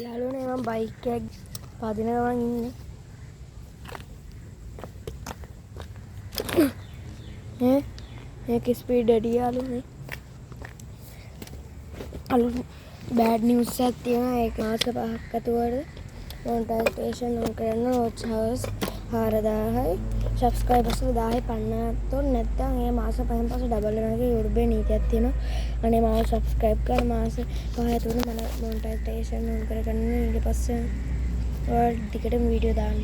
යාළුවනේ මම බයික් එකක් පදින ගමන් ඉන්නේ. මේක ස්පීඩ් වැඩි යාළුවනේ. අලුත් බෑඩ් නිවුස් එකක් තියෙනවා. ඒක මාස 5ක් ඇතුළත මොනිටයිසේෂන් ඔන් කරන්න වොච් හවර්ස් 4000යි සබ්ස්ක්‍රයිබර්ස් 1000යි පන්නතොත් නැත්නම් ඒ මාස 5න් පස්සේ ඩබල් වෙනවා කියලා YouTube නීතියක් තියෙනවා. අනේ මාව සබ්ස්ක්‍රයිබ් කරලා මාස 5 ඇතුළත මම මොනිටයිසේෂන් ඔන් කරගන්න ඊට පස්සේ ඔයාලට ටිකටම වීඩියෝ දාන්න.